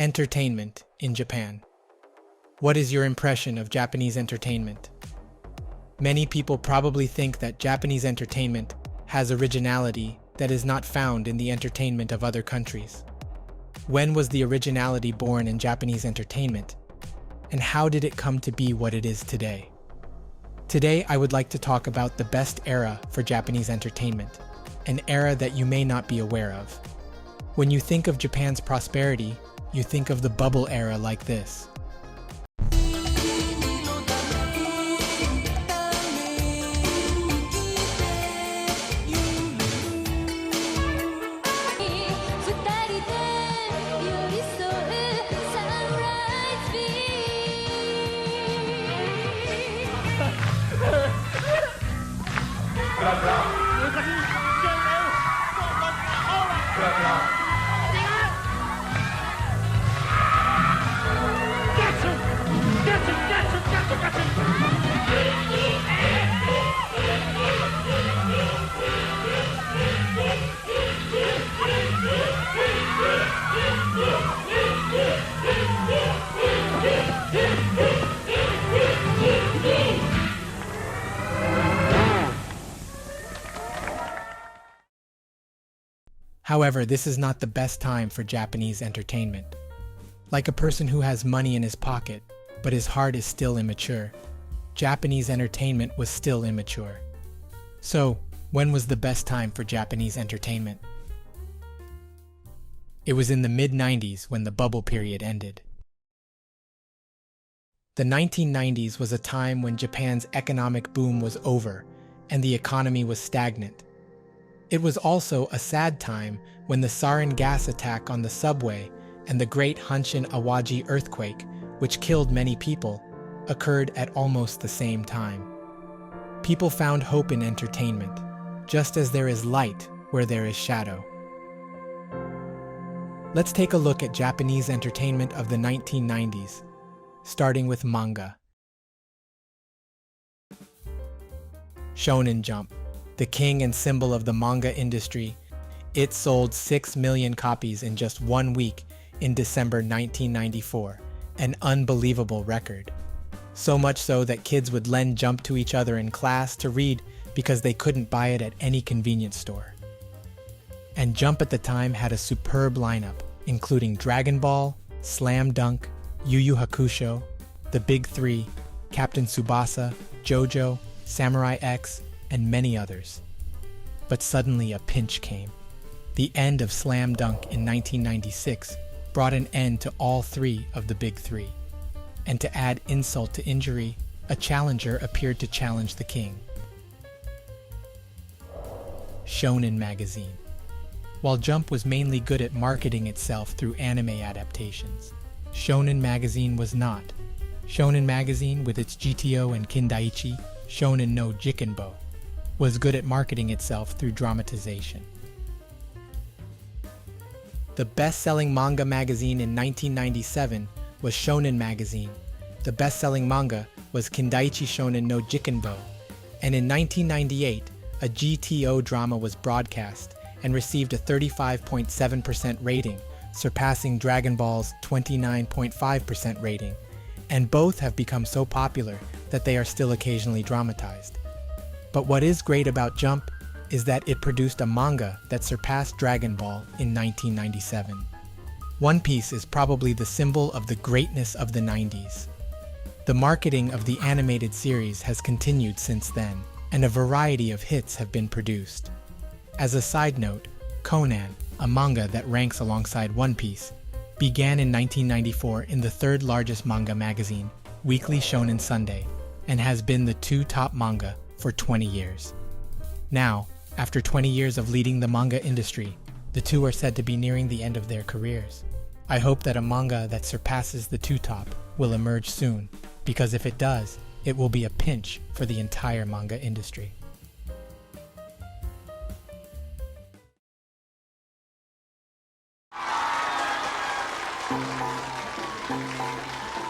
Entertainment in Japan. What is your impression of Japanese entertainment? Many people probably think that Japanese entertainment has originality that is not found in the entertainment of other countries. When was the originality born in Japanese entertainment? And how did it come to be what it is today? Today, I would like to talk about the best era for Japanese entertainment, an era that you may not be aware of. When you think of Japan's prosperity, you think of the bubble era like this. However, this is not the best time for Japanese entertainment. Like a person who has money in his pocket, but his heart is still immature, Japanese entertainment was still immature. So, when was the best time for Japanese entertainment? It was in the mid-90s when the bubble period ended. The 1990s was a time when Japan's economic boom was over and the economy was stagnant. It was also a sad time when the sarin gas attack on the subway and the Great Hanshin Awaji earthquake, which killed many people, occurred at almost the same time. People found hope in entertainment, just as there is light where there is shadow. Let's take a look at Japanese entertainment of the 1990s, starting with manga. Shonen Jump, the king and symbol of the manga industry, it sold 6 million copies in just 1 week in December 1994, an unbelievable record. So much so that kids would lend Jump to each other in class to read because they couldn't buy it at any convenience store. And Jump at the time had a superb lineup, including Dragon Ball, Slam Dunk, Yu Yu Hakusho, The Big Three, Captain Tsubasa, JoJo, Samurai X, and many others. But suddenly a pinch came. The end of Slam Dunk in 1996 brought an end to all 3 of the Big Three. And to add insult to injury, a challenger appeared to challenge the king. Shonen Magazine. While Jump was mainly good at marketing itself through anime adaptations, Shonen Magazine was not. Shonen Magazine, with its GTO and Kindaichi, Shonen no Jikenbo, was good at marketing itself through dramatization. The best-selling manga magazine in 1997 was Shonen Magazine. The best-selling manga was Kindaichi Shonen no Jikenbo. And in 1998, a GTO drama was broadcast and received a 35.7% rating, surpassing Dragon Ball's 29.5% rating. And both have become so popular that they are still occasionally dramatized. But what is great about Jump is that it produced a manga that surpassed Dragon Ball in 1997. One Piece is probably the symbol of the greatness of the 90s. The marketing of the animated series has continued since then, and a variety of hits have been produced. As a side note, Conan, a manga that ranks alongside One Piece, began in 1994 in the 3rd largest manga magazine, Weekly Shonen Sunday, and has been the 2 top manga for 20 years. Now, after 20 years of leading the manga industry, the 2 are said to be nearing the end of their careers. I hope that a manga that surpasses the 2 top will emerge soon, because if it does, it will be a pinch for the entire manga industry.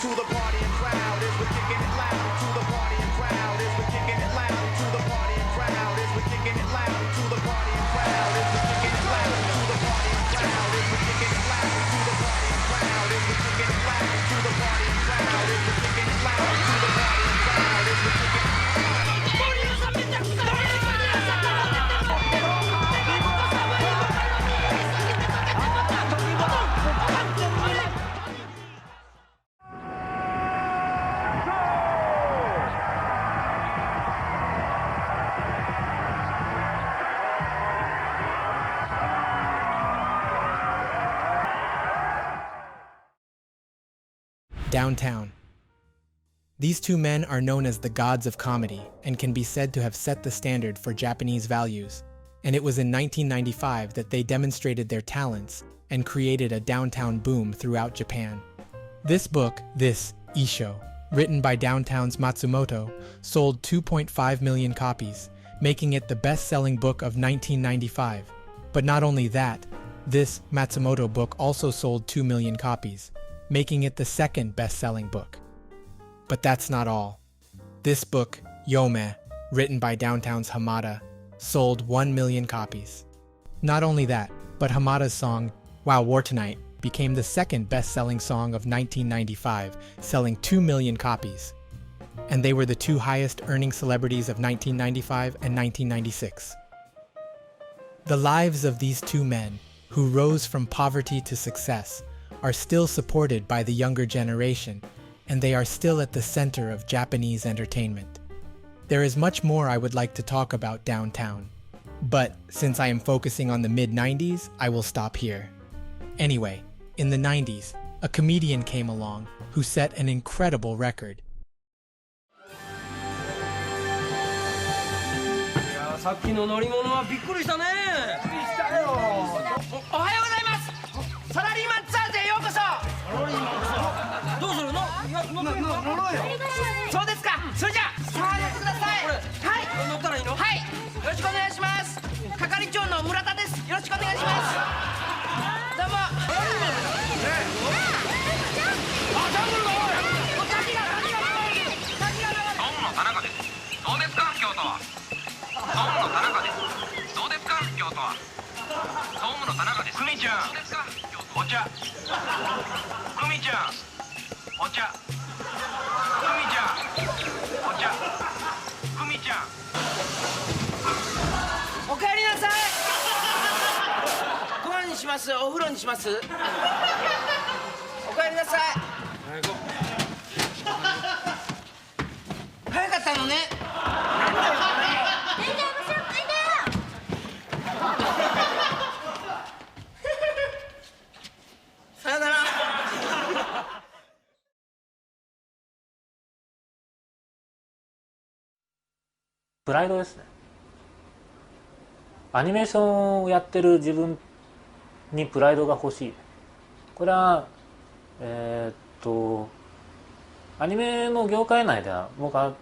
To the party and crowd is we're kicking it loud. To the party and crowd is we're kicking it loud. To the party and crowd is we're kicking it loud. To the party and crowd is we're kicking it loud. To the party and crowd is we're kicking it loud. To the party and crowd is Downtown. These two men are known as the gods of comedy and can be said to have set the standard for Japanese values. And it was in 1995 that they demonstrated their talents and created a downtown boom throughout Japan. This book, Isho, written by Downtown's Matsumoto, sold 2.5 million copies, making it the best-selling book of 1995. But not only that, this Matsumoto book also sold 2 million copies, making it the second best-selling book. But that's not all. This book, Yome, written by Downtown's Hamada, sold 1 million copies. Not only that, but Hamada's song, Wow War Tonight, became the second best-selling song of 1995, selling 2 million copies. And they were the two highest-earning celebrities of 1995 and 1996. The lives of these two men, who rose from poverty to success, are still supported by the younger generation, and they are still at the center of Japanese entertainment. There is much more I would like to talk about Downtown, but since I am focusing on the mid-90s, I will stop here. Anyway, in the 90s, a comedian came along who set an incredible record. さっきの乗り物はびっくりしたね。びっくりしたよ。おはようございます。サラリーマンツアーズへようこそ。サラリーマンツアー。どうするの？乗ろうよ。そうですか。それじゃあ触ってください。はい。乗ったらいいの？はい。よろしくお願いします。係長の村田です。よろしくお願いします。どうも。あ、ジャングルが多い。滝が流れる。滝が流れる。どうも田中です。どうですか京都は。総務の田中です。どうですか京都は。総務の田中です。久美ちゃん。どうですか京都。お茶。久美ちゃん。お茶。久美ちゃん。お茶。久美ちゃん。おかえりなさい。ご飯にします。お風呂にします。おかえりなさい。早かったのね。さよなら。プライドですね。アニメーションをやってる自分にプライドが欲しい。これはアニメの業界内では僕は、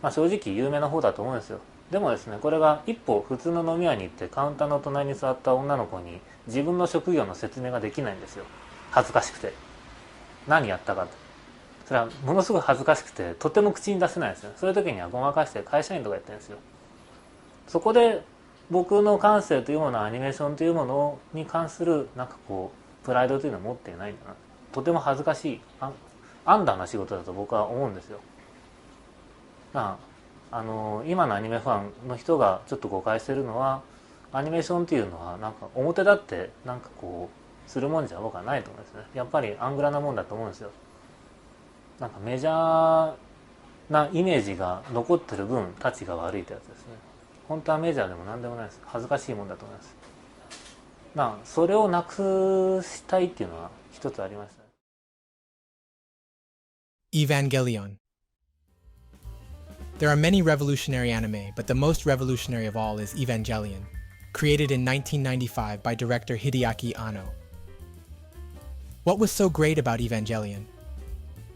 正直有名な方だと思うんですよ。でもですね、これが一歩普通の飲み屋に行ってカウンターの隣に座った女の子に自分の職業の説明ができないんですよ。恥ずかしくて。何やったかって。それはものすごい恥ずかしくてとても口に出せないんですよ。そういう時にはごまかして会社員とかやってるんですよ。そこで僕の感性というものアニメーションというものに関するプライドというのを持っていないんだな。とても恥ずかしいアンダーな仕事だと僕は思うんですよ。今のアニメファンの人がちょっと誤解してるのは、アニメーションっていうのは表立ってするもんじゃ僕はないと思うんですね。やっぱりアングラなもんだと思うんですよ。メジャーなイメージが残ってる分たちが悪いってやつですね。本当はメジャーでも何でもないです。恥ずかしいもんだと思います。それをなくしたいっていうのは一つありました。Evangelion. There are many revolutionary anime, but the most revolutionary of all is Evangelion, created in 1995 by director Hideaki Anno. What was so great about Evangelion?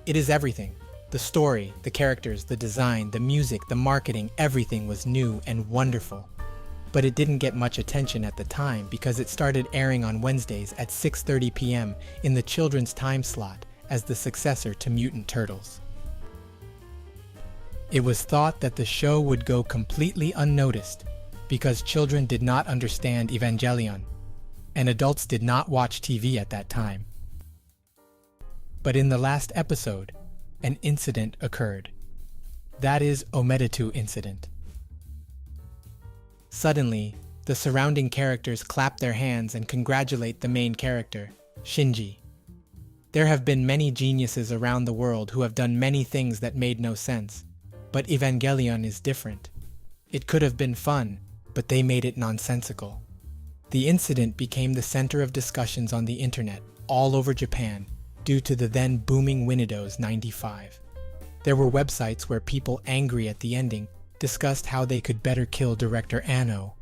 It is everything. The story, the characters, the design, the music, the marketing, everything was new and wonderful. But it didn't get much attention at the time because it started airing on Wednesdays at 6:30 p.m. in the children's time slot as the successor to Mutant Turtles. It was thought that the show would go completely unnoticed because children did not understand Evangelion, and adults did not watch TV at that time. But in the last episode, an incident occurred. That is Omedetou incident. Suddenly, the surrounding characters clap their hands and congratulate the main character, Shinji. There have been many geniuses around the world who have done many things that made no sense. But Evangelion is different. It could have been fun, but they made it nonsensical. The incident became the center of discussions on the internet all over Japan, due to the then booming Windows 95. There were websites where people angry at the ending discussed how they could better kill director Anno.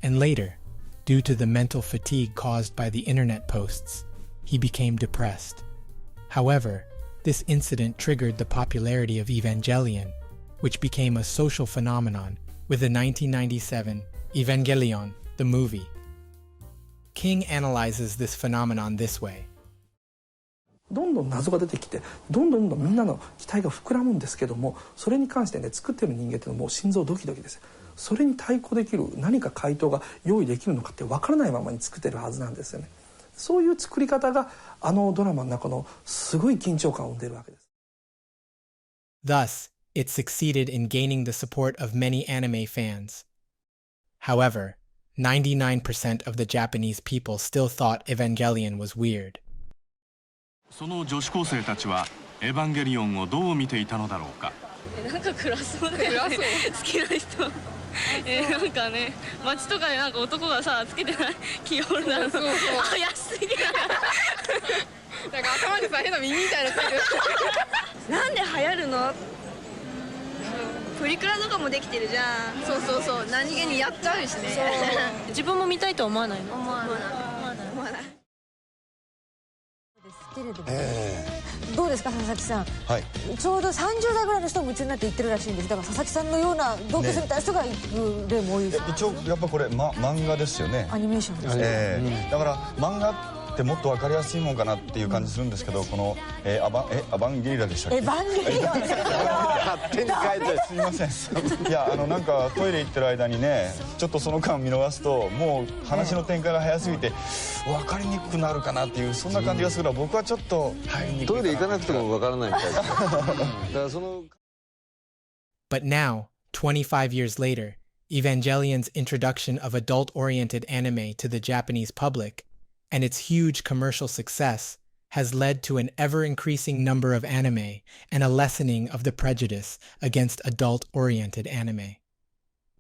And later, due to the mental fatigue caused by the internet posts, he became depressed. However, this incident triggered the popularity of Evangelion, which became a social phenomenon with the 1997 Evangelion, the movie. King analyzes this phenomenon this way. どんどん謎が出てきてどんどんみんなの期待が膨らむんですけども、それに関してね、作ってる人間っていうのはもう心臓ドキドキです。それに対抗できる何か回答が用意できるのかって分からないままに作ってるはずなんですよね。そういう作り方がドラマの中のすごい緊張感を生んでるわけです。Thus, it succeeded in gaining the support of many anime fans. However, 99% of the Japanese people still thought Evangelion was weird. その女子高生たちはエヴァンゲリオンをどう見ていたのだろうか。なんか暗そうだよね。好きな人。なんかね、街とかでなんか男がさつけてないキーホルダーの。そうそう。あ、安いね。なんか頭にさ変な耳みたいなついてる。なんで流行るの？プリクラとかもできてるじゃん。そうそうそう。何気にやっちゃうしね。自分も見たいと思わないの？思わない。どうですか佐々木さん、はい、ちょうど30代ぐらいの人も夢中になって行ってるらしいんです。だから佐々木さんのような同級生みたいな人が行く例も多いです、ね、一応やっぱこれ、漫画ですよね。アニメーションですね、だから漫画ってもっと分かりやすいもんかなっていう感じするんですけど、このアバンゲリラでしたっけ。エヴァンゲリオン勝手に変えてすいません。いやなんかトイレ行ってる間にね、ちょっとその間見逃すともう話の展開が早すぎて分かりにくくなるかなっていう、そんな感じがするから僕はちょっと入りにくい。トイレ行かなくても分からないみたいです。だからその But now, 25 years later, Evangelion's introduction of adult-oriented anime to the Japanese public and its huge commercial success has led to an ever-increasing number of anime and a lessening of the prejudice against adult-oriented anime.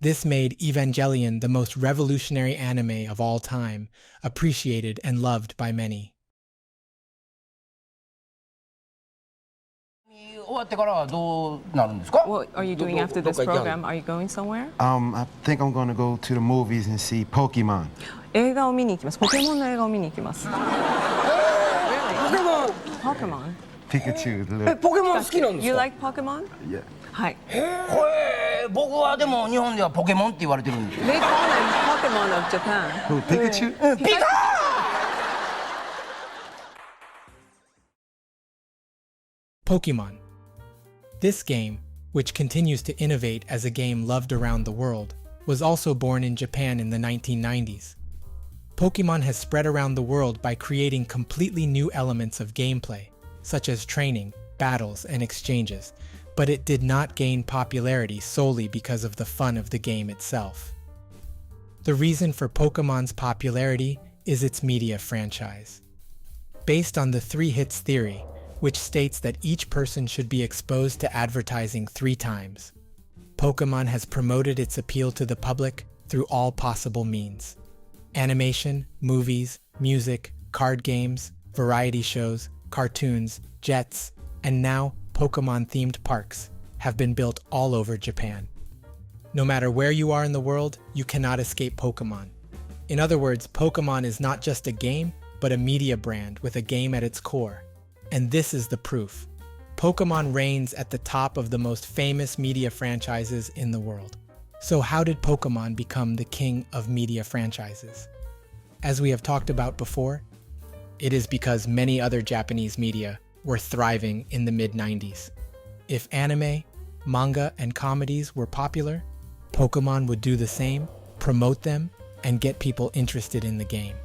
This made Evangelion the most revolutionary anime of all time, appreciated and loved by many. 終わってからはどうなるんですか? What are you doing after this program? Are you going somewhere? I think I'm going to go to the movies and see Pokemon. 映画を見に行きます。ポケモンの映画を見に行きます。ポケモン Pikachu. ポケモン好きなんですか? You like Pokemon? Yeah. はい。僕はでも日本ではポケモンって言われてるんです。 They call him Pokemon of Japan. Who, Pikachu? ピカPokemon. This game, which continues to innovate as a game loved around the world, was also born in Japan in the 1990s. Pokemon has spread around the world by creating completely new elements of gameplay, such as training, battles, and exchanges, but it did not gain popularity solely because of the fun of the game itself. The reason for Pokemon's popularity is its media franchise. Based on the 3 hits theory, which states that each person should be exposed to advertising 3 times, Pokemon has promoted its appeal to the public through all possible means. Animation, movies, music, card games, variety shows, cartoons, jets, and now Pokemon-themed parks have been built all over Japan. No matter where you are in the world, you cannot escape Pokemon. In other words, Pokemon is not just a game, but a media brand with a game at its core. And this is the proof. Pokemon reigns at the top of the most famous media franchises in the world. So how did Pokemon become the king of media franchises? As we have talked about before, it is because many other Japanese media were thriving in the mid-90s. If anime, manga, and comedies were popular, Pokemon would do the same, promote them, and get people interested in the game.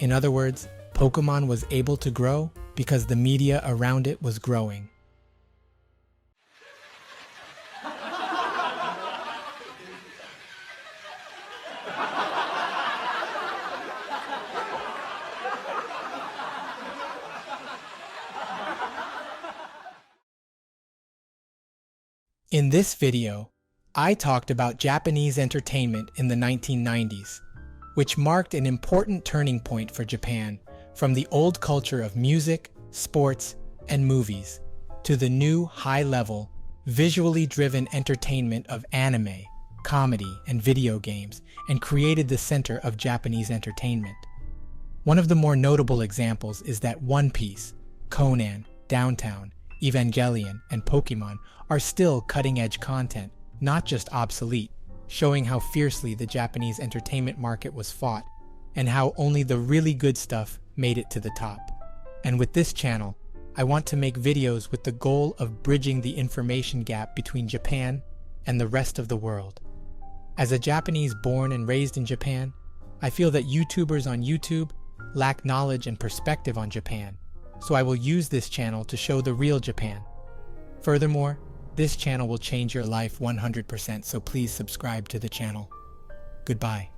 In other words, Pokemon was able to grow because the media around it was growing. In this video, I talked about Japanese entertainment in the 1990s, which marked an important turning point for Japan from the old culture of music, sports, and movies, to the new high-level, visually driven entertainment of anime, comedy, and video games, and created the center of Japanese entertainment. One of the more notable examples is that One Piece, Conan, Downtown, Evangelion, and Pokemon are still cutting-edge content, not just obsolete, showing how fiercely the Japanese entertainment market was fought, and how only the really good stuff made it to the top. And with this channel, I want to make videos with the goal of bridging the information gap between Japan and the rest of the world. As a Japanese born and raised in Japan, I feel that YouTubers on YouTube lack knowledge and perspective on Japan, so I will use this channel to show the real Japan. Furthermore, this channel will change your life 100%, so please subscribe to the channel. Goodbye.